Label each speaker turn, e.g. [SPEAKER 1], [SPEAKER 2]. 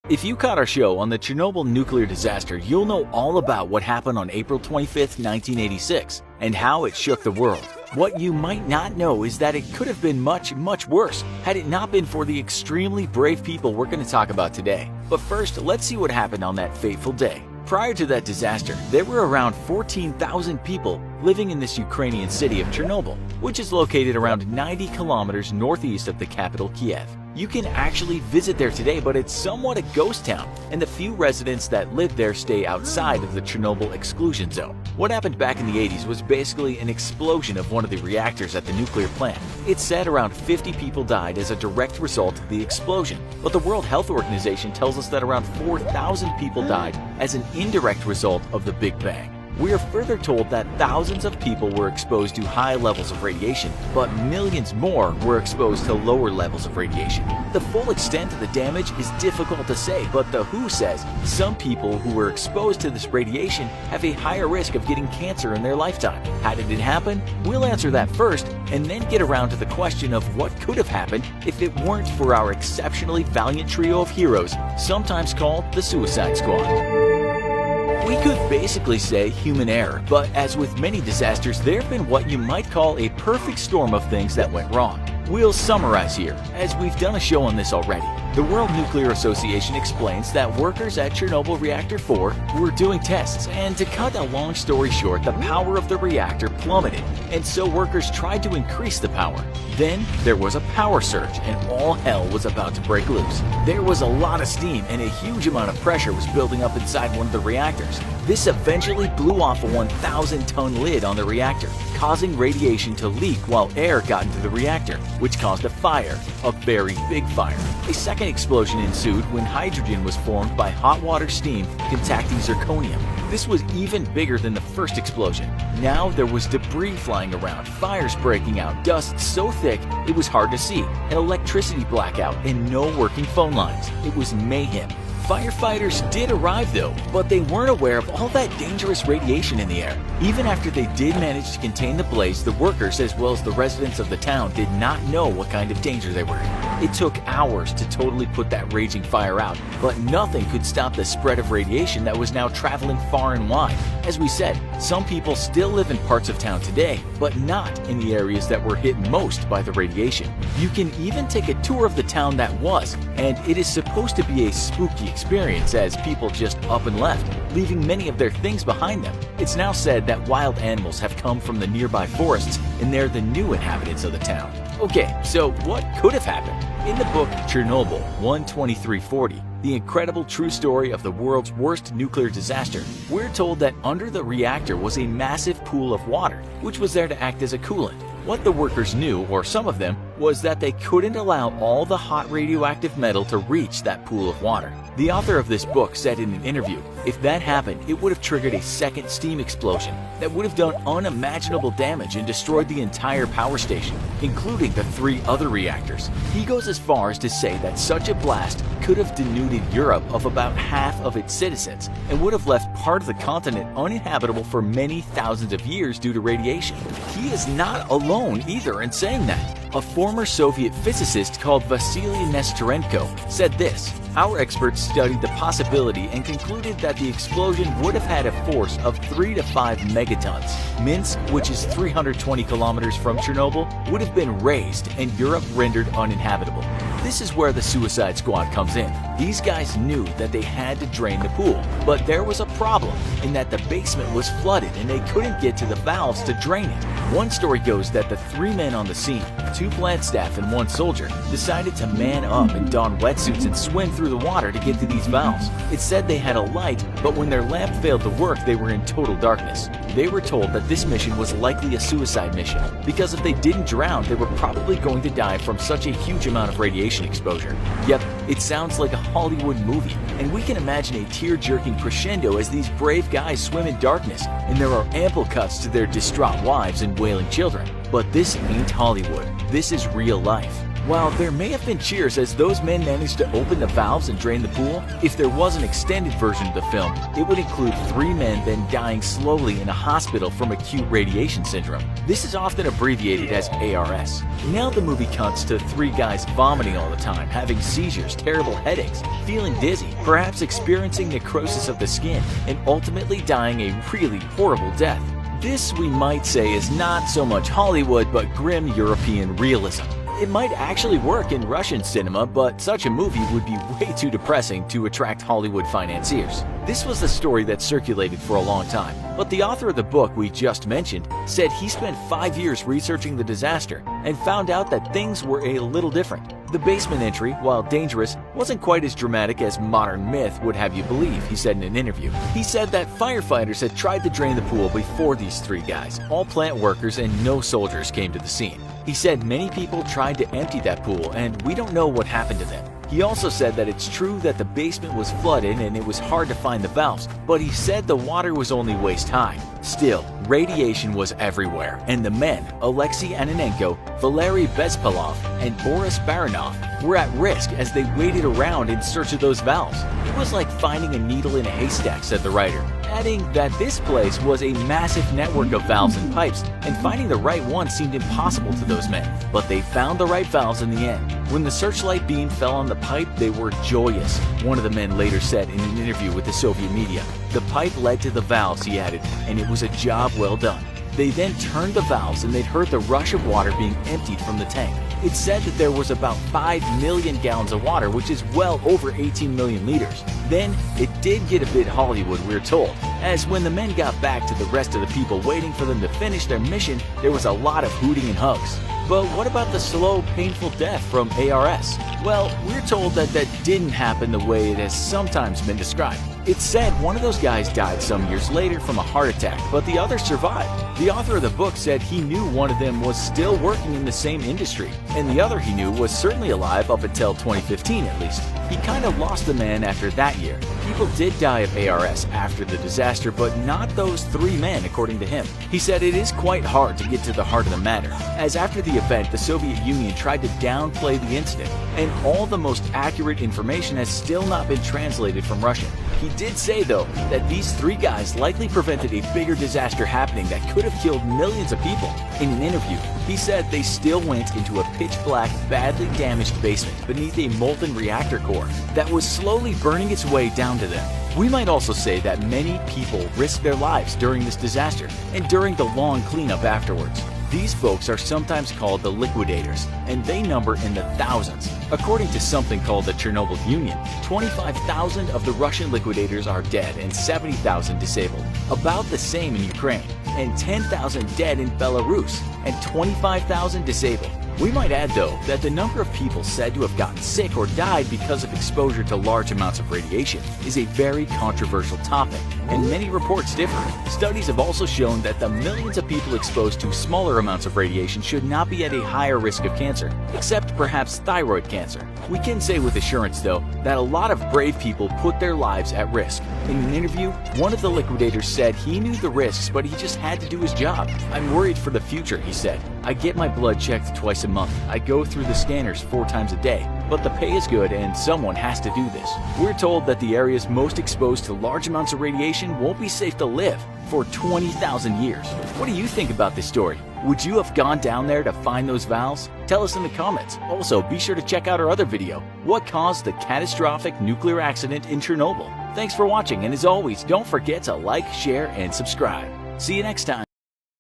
[SPEAKER 1] If you caught our show on the Chernobyl nuclear disaster, you'll know all about what happened on April 25, 1986, and how it shook the world. What you might not know is that it could have been much, much worse had it not been for the extremely brave people we're going to talk about today. But first, let's see what happened on that fateful day. Prior to that disaster, there were around 14,000 people living in this Ukrainian city of Chernobyl, which is located around 90 kilometers northeast of the capital, Kiev. You can actually visit there today, but it's somewhat a ghost town, and the few residents that live there stay outside of the Chernobyl exclusion zone. What happened back in the 80s was basically an explosion of one of the reactors at the nuclear plant. It's said around 50 people died as a direct result of the explosion, but the World Health Organization tells us that around 4,000 people died as an indirect result of the Big Bang. We are further told that thousands of people were exposed to high levels of radiation, but millions more were exposed to lower levels of radiation. The full extent of the damage is difficult to say, but the WHO says some people who were exposed to this radiation have a higher risk of getting cancer in their lifetime. How did it happen? We'll answer that first, and then get around to the question of what could have happened if it weren't for our exceptionally valiant trio of heroes, sometimes called the Suicide Squad. We could basically say human error, but as with many disasters, there have been what you might call a perfect storm of things that went wrong. We'll summarize here, as we've done a show on this already. The World Nuclear Association explains that workers at Chernobyl Reactor 4 were doing tests, and to cut a long story short, the power of the reactor plummeted, and so workers tried to increase the power. Then there was a power surge, and all hell was about to break loose. There was a lot of steam, and a huge amount of pressure was building up inside one of the reactors. This eventually blew off a 1,000-ton lid on the reactor, causing radiation to leak while air got into the reactor, which caused a fire, a very big fire. A second explosion ensued when hydrogen was formed by hot water steam contacting zirconium. This was even bigger than the first explosion. Now there was debris flying around, fires breaking out, dust so thick it was hard to see, an electricity blackout, and no working phone lines. It was mayhem. Firefighters did arrive though, but they weren't aware of all that dangerous radiation in the air. Even after they did manage to contain the blaze, the workers as well as the residents of the town did not know what kind of danger they were in. It took hours to totally put that raging fire out, but nothing could stop the spread of radiation that was now traveling far and wide. As we said, some people still live in parts of town today, but not in the areas that were hit most by the radiation. You can even take a tour of the town that was, and it is supposed to be a spooky experience as people just up and left, leaving many of their things behind them. It's now said that wild animals have come from the nearby forests and they're the new inhabitants of the town. Okay, so what could have happened? In the book Chernobyl 12340, the incredible true story of the world's worst nuclear disaster, we're told that under the reactor was a massive pool of water, which was there to act as a coolant. What the workers knew, or some of them, was that they couldn't allow all the hot radioactive metal to reach that pool of water. The author of this book said in an interview, if that happened, it would have triggered a second steam explosion that would have done unimaginable damage and destroyed the entire power station, including the 3 other reactors. He goes as far as to say that such a blast could have denuded Europe of about half of its citizens and would have left part of the continent uninhabitable for many thousands of years due to radiation. He is not alone either in saying that. A former Soviet physicist called Vasily Nestorenko said this: "Our experts studied the possibility and concluded that the explosion would have had a force of 3 to 5 megatons. Minsk, which is 320 kilometers from Chernobyl, would have been razed and Europe rendered uninhabitable." This is where the Suicide Squad comes in. These guys knew that they had to drain the pool, but there was a problem in that the basement was flooded and they couldn't get to the valves to drain it. One story goes that the 3 men on the scene, 2 plant staff and 1 soldier, decided to man up and don wetsuits and swim through the water to get to these valves. It said they had a light, but when their lamp failed to work, they were in total darkness. They were told that this mission was likely a suicide mission, because if they didn't drown, they were probably going to die from such a huge amount of radiation exposure. Yep, it sounds like a Hollywood movie, and we can imagine a tear-jerking crescendo as these brave guys swim in darkness, and there are ample cuts to their distraught wives and wailing children. But this ain't Hollywood. This is real life. While there may have been cheers as those men managed to open the valves and drain the pool, if there was an extended version of the film, it would include 3 men then dying slowly in a hospital from acute radiation syndrome. This is often abbreviated as ARS. Now the movie cuts to 3 guys vomiting all the time, having seizures, terrible headaches, feeling dizzy, perhaps experiencing necrosis of the skin, and ultimately dying a really horrible death. This, we might say, is not so much Hollywood but grim European realism. It might actually work in Russian cinema, but such a movie would be way too depressing to attract Hollywood financiers. This was the story that circulated for a long time, but the author of the book we just mentioned said he spent 5 years researching the disaster and found out that things were a little different. The basement entry, while dangerous, wasn't quite as dramatic as modern myth would have you believe, he said in an interview. He said that firefighters had tried to drain the pool before these 3 guys, all plant workers, and no soldiers came to the scene. He said many people tried to empty that pool and we don't know what happened to them. He also said that it's true that the basement was flooded and it was hard to find the valves, but he said the water was only waist high. Still, radiation was everywhere, and the men, Alexei Ananenko, Valery Bespalov, and Boris Baranov, were at risk as they waited around in search of those valves. It was like finding a needle in a haystack, said the writer, adding that this place was a massive network of valves and pipes, and finding the right one seemed impossible to those men. But they found the right valves in the end. When the searchlight beam fell on the pipe, they were joyous, one of the men later said in an interview with the Soviet media. The pipe led to the valves, he added, and it was a job well done. They then turned the valves and they'd heard the rush of water being emptied from the tank. It said that there was about 5 million gallons of water, which is well over 18 million liters. Then, it did get a bit Hollywood, we're told, as when the men got back to the rest of the people waiting for them to finish their mission, there was a lot of hooting and hugs. But what about the slow, painful death from ARS? Well, we're told that that didn't happen the way it has sometimes been described. It's said one of those guys died some years later from a heart attack, but the other survived. The author of the book said he knew one of them was still working in the same industry, and the other he knew was certainly alive up until 2015 at least. He kind of lost the man after that year. People did die of ARS after the disaster, but not those 3 men, according to him. He said it is quite hard to get to the heart of the matter, as after the event, the Soviet Union tried to downplay the incident, and all the most accurate information has still not been translated from Russian. He did say, though, that these 3 guys likely prevented a bigger disaster happening that could have killed millions of people. In an interview, he said they still went into a pitch-black, badly damaged basement beneath a molten reactor core that was slowly burning its way down to them. We might also say that many people risked their lives during this disaster and during the long cleanup afterwards. These folks are sometimes called the liquidators, and they number in the thousands. According to something called the Chernobyl Union, 25,000 of the Russian liquidators are dead and 70,000 disabled, about the same in Ukraine, and 10,000 dead in Belarus, and 25,000 disabled. We might add, though, that the number of people said to have gotten sick or died because of exposure to large amounts of radiation is a very controversial topic, and many reports differ. Studies have also shown that the millions of people exposed to smaller amounts of radiation should not be at a higher risk of cancer, except perhaps thyroid cancer. We can say with assurance, though, that a lot of brave people put their lives at risk. In an interview, one of the liquidators said he knew the risks, but he just had to do his job. "I'm worried for the future," he said. "I get my blood checked twice a month. I go through the scanners 4 times a day. But the pay is good and someone has to do this." We're told that the areas most exposed to large amounts of radiation won't be safe to live for 20,000 years. What do you think about this story? Would you have gone down there to find those valves? Tell us in the comments. Also, be sure to check out our other video, What Caused the Catastrophic Nuclear Accident in Chernobyl? Thanks for watching, and as always, don't forget to like, share, and subscribe. See you next time.